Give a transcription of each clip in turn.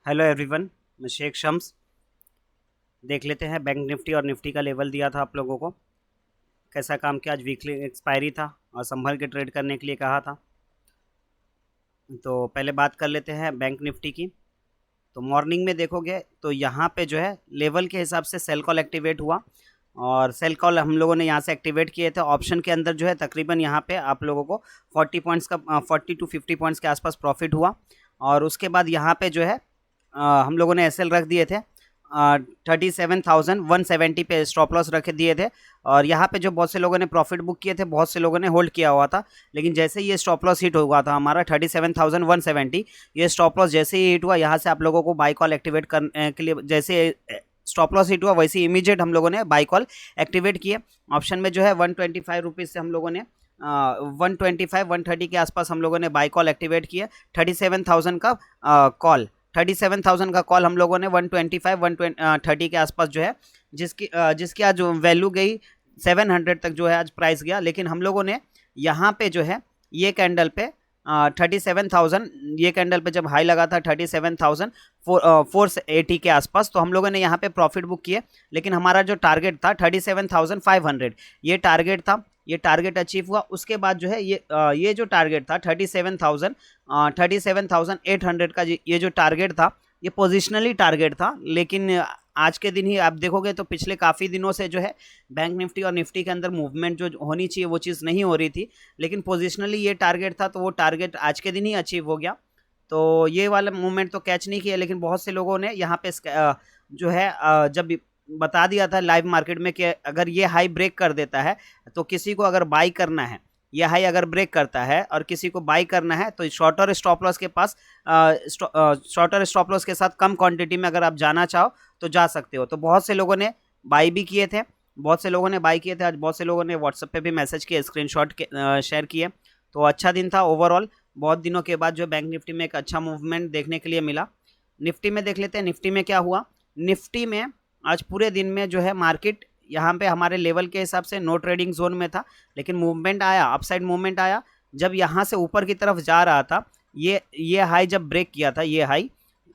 Hello everyone, मैं शेख शम्स। देख लेते हैं बैंक निफ्टी और निफ्टी का लेवल दिया था आप लोगों को, कैसा काम किया। आज वीकली एक्सपायरी था और संभल के ट्रेड करने के लिए कहा था। तो पहले बात कर लेते हैं बैंक निफ्टी की। तो मॉर्निंग में देखोगे तो यहाँ पे जो है लेवल के हिसाब से सेल कॉल एक्टिवेट हुआ, और सेल कॉल हम लोगों ने यहाँ से एक्टिवेट किए थे। ऑप्शन के अंदर जो है तकरीबन यहाँ पे आप लोगों को 40 पॉइंट्स का 40 to 50 पॉइंट्स के आसपास प्रॉफिट हुआ। और उसके बाद यहाँ पे जो है हम लोगों ने एसएल रख दिए थे 37,170 पे स्टॉप लॉस रख दिए थे। और यहाँ पे जो बहुत से लोगों ने प्रॉफिट बुक किए थे, बहुत से लोगों ने होल्ड किया हुआ था। लेकिन जैसे ही ये स्टॉप लॉस हिट हुआ था हमारा 37,170, ये स्टॉप लॉस जैसे ही हिट हुआ, यहाँ से आप लोगों को बाई कॉल एक्टिवेट करने के लिए, जैसे स्टॉप लॉस हिट हुआ वैसे ही इमीडिएट हम लोगों ने बाई कॉल एक्टिवेट किए। ऑप्शन में जो है 125 रुपीज़ से हम लोगों ने 125-130 के आसपास हम लोगों ने बाई कॉल एक्टिवेट किया। 37,000 का कॉल 37,000 का कॉल हम लोगों ने 125-130 के आसपास जो है, जिसकी आज वैल्यू गई 700 तक जो है आज प्राइस गया। लेकिन हम लोगों ने यहाँ पे जो है ये कैंडल पे 37,000, ये कैंडल पे जब हाई लगा था 37,480 के आसपास, तो हम लोगों ने यहाँ पे प्रॉफिट बुक किए। लेकिन हमारा जो टारगेट था 37,500, ये टारगेट था, ये टारगेट अचीव हुआ। उसके बाद जो है ये जो टारगेट था 37,800 का, ये जो टारगेट था ये पोजिशनली टारगेट था। लेकिन आज के दिन ही आप देखोगे तो पिछले काफ़ी दिनों से जो है बैंक निफ्टी और निफ्टी के अंदर मूवमेंट जो होनी चाहिए वो चीज़ नहीं हो रही थी। लेकिन पोजिशनली ये टारगेट था, तो वो टारगेट आज के दिन ही अचीव हो गया। तो ये वाला मूवमेंट तो कैच नहीं किया। लेकिन बहुत से लोगों ने यहाँ पे जो है जब बता दिया था लाइव मार्केट में कि अगर ये हाई ब्रेक कर देता है तो किसी को अगर बाई करना है, ये हाई अगर ब्रेक करता है और किसी को बाई करना है, तो शॉर्टर स्टॉप लॉस के पास शॉर्टर स्टॉप लॉस के साथ कम क्वांटिटी में अगर आप जाना चाहो तो जा सकते हो। तो बहुत से लोगों ने बाई भी किए थे, बहुत से लोगों ने बाई किए थे। आज बहुत से लोगों ने व्हाट्सएप पे भी मैसेज किए, स्क्रीनशॉट के शेयर किए। तो अच्छा दिन था ओवरऑल। बहुत दिनों के बाद जो बैंक निफ्टी में एक अच्छा मूवमेंट देखने के लिए मिला। निफ्टी में देख लेते हैं निफ्टी में क्या हुआ। निफ्टी में आज पूरे दिन में जो है मार्केट यहाँ पे हमारे लेवल के हिसाब से नो ट्रेडिंग जोन में था। लेकिन मूवमेंट आया, अपसाइड मूवमेंट आया। जब यहाँ से ऊपर की तरफ जा रहा था, ये हाई जब ब्रेक किया था, ये हाई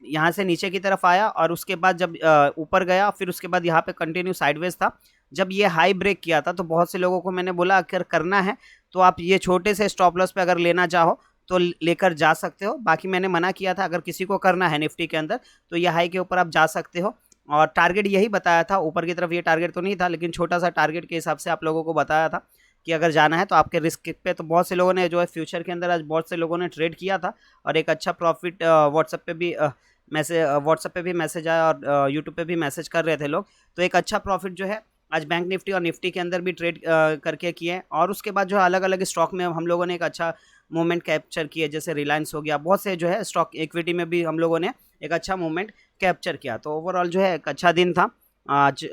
यहाँ से नीचे की तरफ आया और उसके बाद जब ऊपर गया, फिर उसके बाद यहाँ पे कंटिन्यू साइडवेज था। जब ये हाई ब्रेक किया था तो बहुत से लोगों को मैंने बोला अगर करना है तो आप ये छोटे से स्टॉप लॉस पे अगर लेना चाहो तो लेकर जा सकते हो। बाकी मैंने मना किया था, अगर किसी को करना है निफ्टी के अंदर तो ये हाई के ऊपर आप जा सकते हो। और टारगेट यही बताया था, ऊपर की तरफ ये टारगेट तो नहीं था, लेकिन छोटा सा टारगेट के हिसाब से आप लोगों को बताया था कि अगर जाना है तो आपके रिस्क पे। तो बहुत से लोगों ने जो है फ्यूचर के अंदर आज बहुत से लोगों ने ट्रेड किया था और एक अच्छा प्रॉफिट व्हाट्सएप पे भी मैसेज आया और यूट्यूब पे भी मैसेज कर रहे थे लोग। तो एक अच्छा प्रॉफिट जो है आज बैंक निफ्टी और निफ्टी के अंदर भी ट्रेड करके किए। और उसके बाद जो है अलग अलग स्टॉक में हम लोगों ने एक अच्छा मूवमेंट कैप्चर किए, जैसे रिलायंस हो गया। बहुत से जो है स्टॉक इक्विटी में भी हम लोगों ने एक अच्छा मूवमेंट कैप्चर किया। तो ओवरऑल जो है एक अच्छा दिन था आज।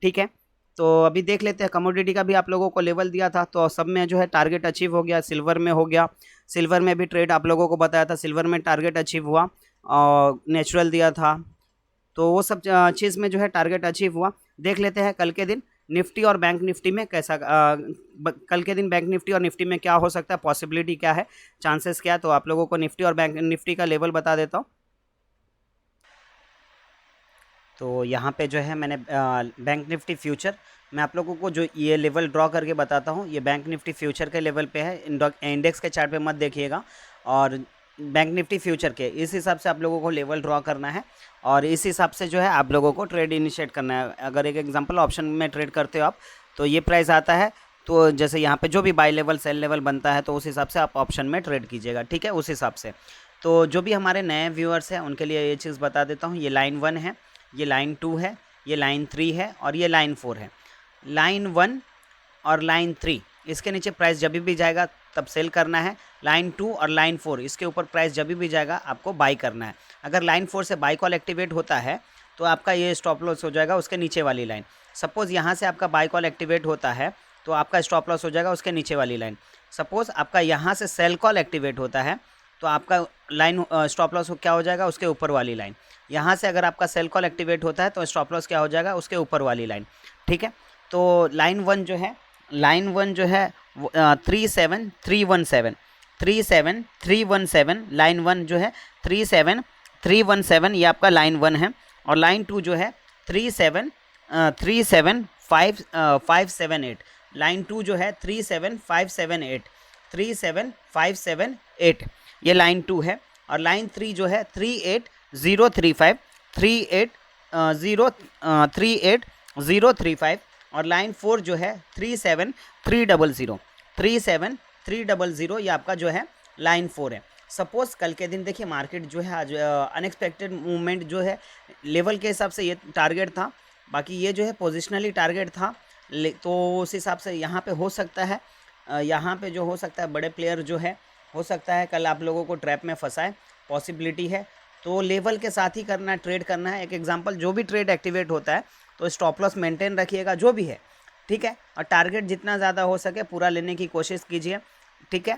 ठीक है, तो अभी देख लेते हैं कमोडिटी का भी आप लोगों को लेवल दिया था, तो सब में जो है टारगेट अचीव हो गया। सिल्वर में हो गया, सिल्वर में भी ट्रेड आप लोगों को बताया था, सिल्वर में टारगेट अचीव हुआ। और नेचुरल दिया था, तो वो सब चीज़ में जो है टारगेट अचीव हुआ। देख लेते हैं कल के दिन निफ्टी और बैंक निफ्टी में कैसा कल के दिन बैंक निफ्टी और निफ्टी में क्या हो सकता है, पॉसिबिलिटी क्या है, चांसेस क्या है। तो आप लोगों को निफ्टी और बैंक निफ्टी का लेवल बता देता हूँ। तो यहाँ पे जो है मैंने बैंक निफ्टी फ्यूचर, मैं आप लोगों को जो ये लेवल ड्रॉ करके बताता हूँ, ये बैंक निफ्टी फ्यूचर के लेवल पे है। इंडेक्स के चार्ट पे मत देखिएगा, और बैंक निफ्टी फ्यूचर के इस हिसाब से आप लोगों को लेवल ड्रॉ करना है और इस हिसाब से जो है आप लोगों को ट्रेड इनिशिएट करना है। अगर एक एग्जांपल ऑप्शन में ट्रेड करते हो आप, तो ये प्राइस आता है, तो जैसे यहाँ पे जो भी बाई लेवल सेल लेवल बनता है तो उस हिसाब से आप ऑप्शन में ट्रेड कीजिएगा। ठीक है, उस हिसाब से। तो जो भी हमारे नए व्यूअर्स हैं उनके लिए ये चीज़ बता देता हूँ। ये लाइन 1 है, ये लाइन 2 है, ये लाइन 3 है और ये लाइन 4 है। लाइन 1 और लाइन 3 इसके नीचे प्राइस जब भी जाएगा तब सेल करना है। लाइन 2 और लाइन 4 इसके ऊपर प्राइस जब भी जाएगा आपको बाई करना है। अगर लाइन 4 से बाई कॉल एक्टिवेट होता है तो आपका ये स्टॉप लॉस हो जाएगा उसके नीचे वाली लाइन। सपोज़ यहाँ से आपका बाई कॉल एक्टिवेट होता है तो आपका स्टॉप लॉस हो जाएगा उसके नीचे वाली लाइन। सपोज़ आपका यहाँ से सेल कॉल एक्टिवेट होता है तो आपका लाइन स्टॉप लॉस क्या हो जाएगा, उसके ऊपर वाली लाइन। यहाँ से अगर आपका सेल कॉल एक्टिवेट होता है तो स्टॉप लॉस क्या हो जाएगा, उसके ऊपर वाली लाइन। ठीक है, तो लाइन 1 जो है, लाइन 1 जो है 37317 37317, लाइन 1 जो है 37317 317 ये आपका लाइन 1 है, और लाइन 2 जो है 37578, लाइन 2 जो है 37578 ये लाइन 2 है, और लाइन 3 जो है 38035, और लाइन 4 जो है 37300 ये आपका जो है लाइन 4 है। सपोज कल के दिन देखिए मार्केट जो है आज अनएक्सपेक्टेड मूवमेंट जो है, लेवल के हिसाब से ये टारगेट था, बाकी ये जो है पोजिशनली टारगेट था, तो उस हिसाब से यहाँ पे हो सकता है, यहाँ पे जो हो सकता है बड़े प्लेयर जो है हो सकता है कल आप लोगों को ट्रैप में फंसाए, पॉसिबिलिटी है। तो लेवल के साथ ही करना है, ट्रेड करना है। एक एग्जांपल, जो भी ट्रेड एक्टिवेट होता है तो स्टॉप लॉस मेंटेन रखिएगा जो भी है, ठीक है, और टारगेट जितना ज़्यादा हो सके पूरा लेने की कोशिश कीजिए, ठीक है,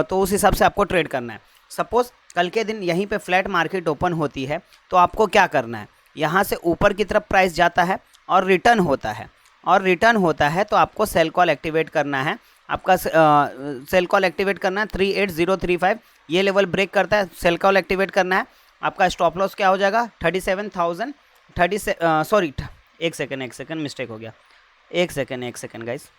तो उस हिसाब से आपको ट्रेड करना है। सपोज़ कल के दिन यहीं पे फ्लैट मार्केट ओपन होती है तो आपको क्या करना है, यहाँ से ऊपर की तरफ प्राइस जाता है और रिटर्न होता है, तो आपको सेल कॉल एक्टिवेट करना है। आपका सेल कॉल एक्टिवेट करना है 38035, ये लेवल ब्रेक करता है, सेल कॉल एक्टिवेट करना है। आपका स्टॉप लॉस क्या हो जाएगा 37,000 सॉरी एक सेकंड मिस्टेक हो गया, एक सेकंड गाइस।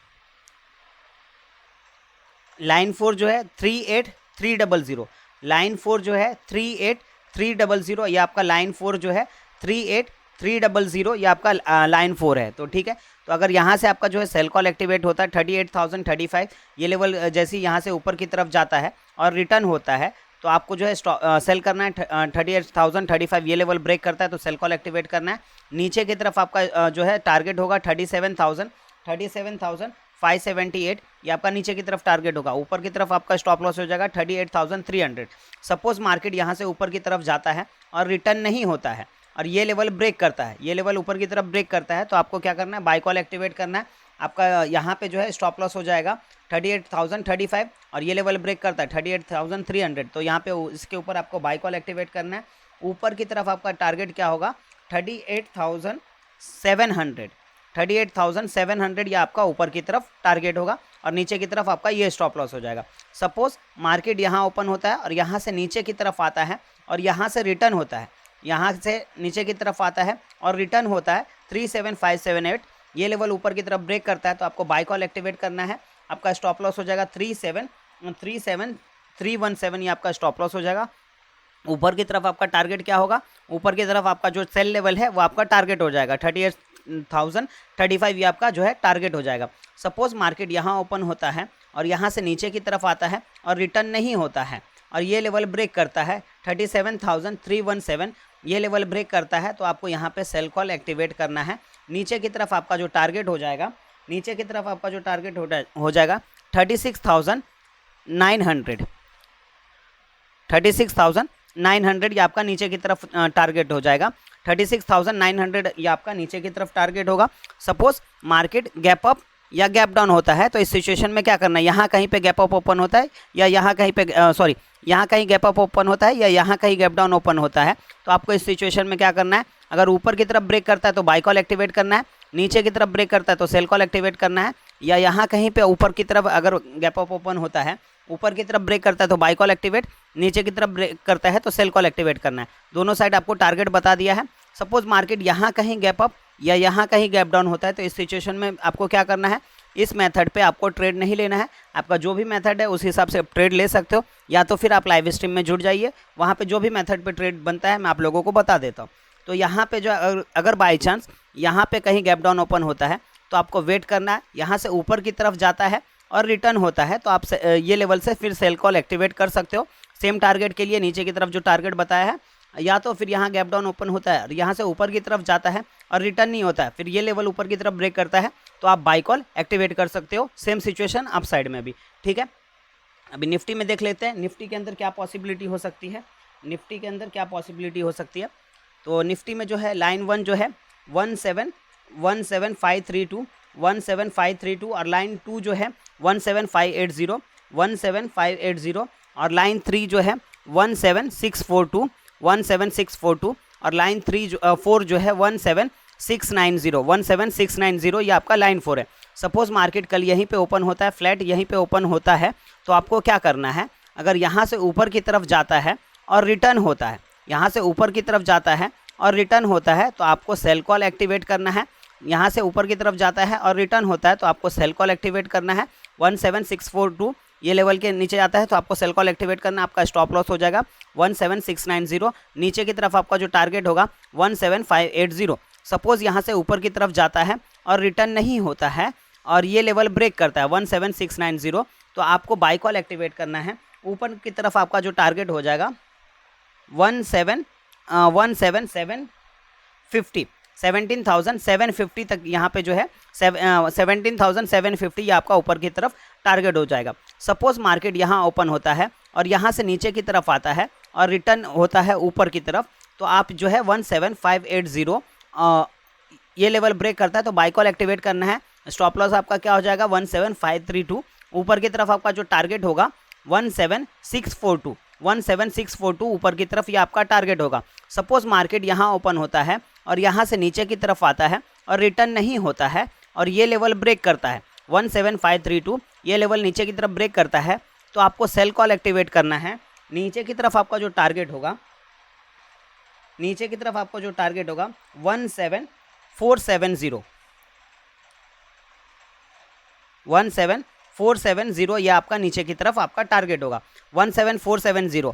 लाइन 4 जो है 38300, लाइन 4 जो है 38300, ये आपका लाइन 4 जो है 38300, ये आपका लाइन 4 है। तो ठीक है, तो अगर यहाँ से आपका जो है सेल कॉल एक्टिवेट होता है 38,035, ये लेवल जैसे ही यहाँ से ऊपर की तरफ जाता है और रिटर्न होता है तो आपको जो है सेल करना है 38,035, ये लेवल ब्रेक करता है तो सेल कॉल एक्टिवेट करना है। नीचे की तरफ आपका जो है टारगेट होगा 37,578, ये आपका नीचे की तरफ टारगेट होगा। ऊपर की तरफ आपका स्टॉप लॉस हो जाएगा 38,300। सपोज मार्केट यहाँ से ऊपर की तरफ जाता है और रिटर्न नहीं होता है और ये लेवल ब्रेक करता है, ये लेवल ऊपर की तरफ ब्रेक करता है, तो आपको क्या करना है, बाय कॉल एक्टिवेट करना है। आपका यहाँ पे जो है स्टॉप लॉस हो जाएगा 38,035 और ये लेवल ब्रेक करता है 38,300, तो यहाँ पे इसके ऊपर आपको बाय कॉल एक्टिवेट करना है। ऊपर की तरफ आपका टारगेट क्या होगा 38,700, ये आपका ऊपर की तरफ टारगेट होगा और नीचे की तरफ आपका ये स्टॉप लॉस हो जाएगा। सपोज मार्केट यहाँ ओपन होता है और यहाँ से नीचे की तरफ आता है और यहाँ से रिटर्न होता है, यहाँ से नीचे की तरफ आता है और रिटर्न होता है 37,578, ये लेवल ऊपर की तरफ ब्रेक करता है तो आपको बाय कॉल एक्टिवेट करना है। आपका स्टॉप लॉस हो जाएगा 37,317, ये आपका स्टॉप लॉस हो जाएगा। ऊपर की तरफ आपका टारगेट क्या होगा, ऊपर की तरफ आपका जो सेल लेवल है वो आपका टारगेट हो जाएगा 38,035, ये आपका जो है टारगेट हो जाएगा। सपोज मार्केट यहाँ ओपन होता है और यहाँ से नीचे की तरफ आता है और रिटर्न नहीं होता है और ये लेवल ब्रेक करता है 37,317, ये लेवल ब्रेक करता है तो आपको यहाँ पे सेल कॉल एक्टिवेट करना है। नीचे की तरफ आपका जो टारगेट हो जाएगा, नीचे की तरफ आपका जो टारगेट हो जाएगा 36,900, ये आपका नीचे की तरफ टारगेट हो जाएगा 36,900, ये आपका नीचे की तरफ टारगेट होगा। सपोज मार्केट गैप अप या गैप डाउन होता है तो इस सिचुएशन में क्या करना है, यहाँ कहीं पे गैप अप ओपन होता है या यहाँ कहीं पे यहाँ कहीं गैप अप ओपन होता है या यहाँ कहीं गैप डाउन ओपन होता है, तो आपको इस सिचुएशन में क्या करना है, अगर ऊपर की तरफ ब्रेक करता है तो बाय कॉल एक्टिवेट करना है, नीचे की तरफ ब्रेक करता है तो सेल कॉल एक्टिवेट करना है, या यहाँ कहीं पे ऊपर की तरफ अगर गैप अप ओपन होता है, ऊपर की तरफ ब्रेक करता है तो बाय कॉल एक्टिवेट, नीचे की तरफ ब्रेक करता है तो सेल कॉल एक्टिवेट करना है। दोनों साइड आपको टारगेट बता दिया है। सपोज मार्केट यहाँ कहीं गैप अप या यहाँ कहीं गैप डाउन होता है तो इस सिचुएशन में आपको क्या करना है, इस मेथड पे आपको ट्रेड नहीं लेना है। आपका जो भी मेथड है उस हिसाब से ट्रेड ले सकते हो, या तो फिर आप लाइव स्ट्रीम में जुड़ जाइए, वहाँ पे जो भी मेथड पे ट्रेड बनता है मैं आप लोगों को बता देता हूँ। तो यहाँ पे जो अगर बाई चांस यहाँ पे कहीं गैप डाउन ओपन होता है तो आपको वेट करना है, यहाँ से ऊपर की तरफ जाता है और रिटर्न होता है तो आप ये लेवल से फिर सेल कॉल एक्टिवेट कर सकते हो। सेम टारगेट के लिए नीचे की तरफ जो टारगेट बताया है, या तो फिर यहाँ गैप डाउन ओपन होता है और यहाँ से ऊपर की तरफ जाता है और रिटर्न नहीं होता है, फिर ये लेवल ऊपर की तरफ ब्रेक करता है तो आप बाय कॉल एक्टिवेट कर सकते हो। सेम सिचुएशन अप साइड में भी, ठीक है। अभी निफ्टी में देख लेते हैं, निफ्टी के अंदर क्या पॉसिबिलिटी हो सकती है, निफ्टी के अंदर क्या पॉसिबिलिटी हो सकती है। तो निफ्टी में जो है लाइन 1 जो है 17532 और लाइन 2 जो है 17580 और लाइन 3 जो है 17642 और लाइन 4 जो है 17690, ये आपका लाइन 4 है। सपोज मार्केट कल यहीं पे ओपन होता है, फ्लैट यहीं पे ओपन होता है तो आपको क्या करना है, अगर यहाँ से ऊपर की तरफ जाता है और रिटर्न होता है, यहाँ से ऊपर की तरफ जाता है और रिटर्न होता है तो आपको सेल कॉल एक्टिवेट करना है। यहाँ से ऊपर की तरफ जाता है और रिटर्न होता है तो आपको सेल कॉल एक्टिवेट करना है। 17642 ये लेवल के नीचे जाता है तो आपको सेल कॉल एक्टिवेट करना है। आपका स्टॉप लॉस हो जाएगा 17690। नीचे की तरफ आपका जो टारगेट होगा 17580। सपोज यहाँ से ऊपर की तरफ जाता है और रिटर्न नहीं होता है और ये लेवल ब्रेक करता है 17690, तो आपको बाय कॉल एक्टिवेट करना है। ऊपर की तरफ आपका जो टारगेट हो जाएगा 17,750 तक, यहाँ पे जो है 17,750 ये आपका ऊपर की तरफ टारगेट हो जाएगा। सपोज मार्केट यहाँ ओपन होता है और यहाँ से नीचे की तरफ आता है और रिटर्न होता है ऊपर की तरफ, तो आप जो है 17580 ये लेवल ब्रेक करता है तो बाय कॉल एक्टिवेट करना है। स्टॉप लॉस आपका क्या हो जाएगा 17532। ऊपर की तरफ आपका जो टारगेट होगा 17642 ऊपर की तरफ ये आपका टारगेट होगा। सपोज मार्केट यहाँ ओपन होता है और यहाँ से नीचे की तरफ आता है और रिटर्न नहीं होता है और ये लेवल ब्रेक करता है 17532, ये लेवल नीचे की तरफ ब्रेक करता है तो आपको सेल कॉल एक्टिवेट करना है। नीचे की तरफ आपका जो टारगेट होगा 17470 ये आपका नीचे की तरफ आपका टारगेट होगा 17470।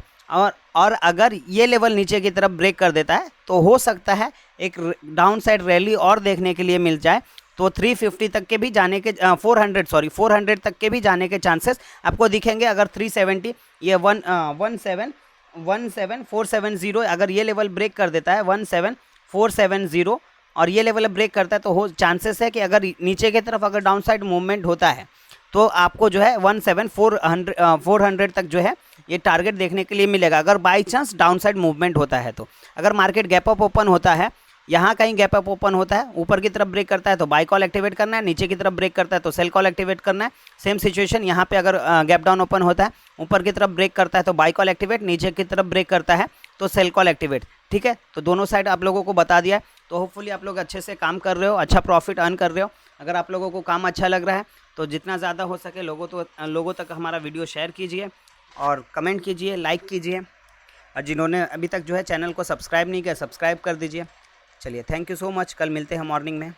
और अगर ये लेवल नीचे की तरफ ब्रेक कर देता है तो हो सकता है एक डाउन साइड रैली और देखने के लिए मिल जाए, तो 350 तक के भी जाने के 400 तक के भी जाने के चांसेस आपको दिखेंगे। अगर 370 ये 17470 अगर ये लेवल ब्रेक कर देता है 17470 और ये लेवल ब्रेक करता है तो हो चांसेस है कि अगर नीचे की तरफ अगर डाउन साइड मूवमेंट होता है तो आपको जो है 17400 तक जो है ये टारगेट देखने के लिए मिलेगा। अगर by chance down side movement होता है तो अगर मार्केट गैप अप ओपन होता है, यहाँ कहीं गैप अप ओपन होता है, ऊपर की तरफ ब्रेक करता है तो बाय कॉल एक्टिवेट करना है, नीचे की तरफ ब्रेक करता है तो सेल कॉल एक्टिवेट करना है। सेम सिचुएशन यहाँ पे अगर गैप डाउन ओपन होता है, ऊपर की तरफ ब्रेक करता है तो बाय कॉल एक्टिवेट, नीचे की तरफ ब्रेक करता है तो सेल कॉल एक्टिवेट। ठीक है, तो दोनों साइड आप लोगों को बता दिया है, तो होपफुली आप लोग अच्छे से काम कर रहे हो, अच्छा प्रॉफिट अर्न कर रहे हो। अगर आप लोगों को काम अच्छा लग रहा है तो जितना ज़्यादा हो सके लोगों तक हमारा वीडियो शेयर कीजिए और कमेंट कीजिए, लाइक कीजिए, और जिन्होंने अभी तक जो है चैनल को सब्सक्राइब नहीं किया सब्सक्राइब कर दीजिए। चलिए, थैंक यू सो मच। कल मिलते हैं मॉर्निंग में।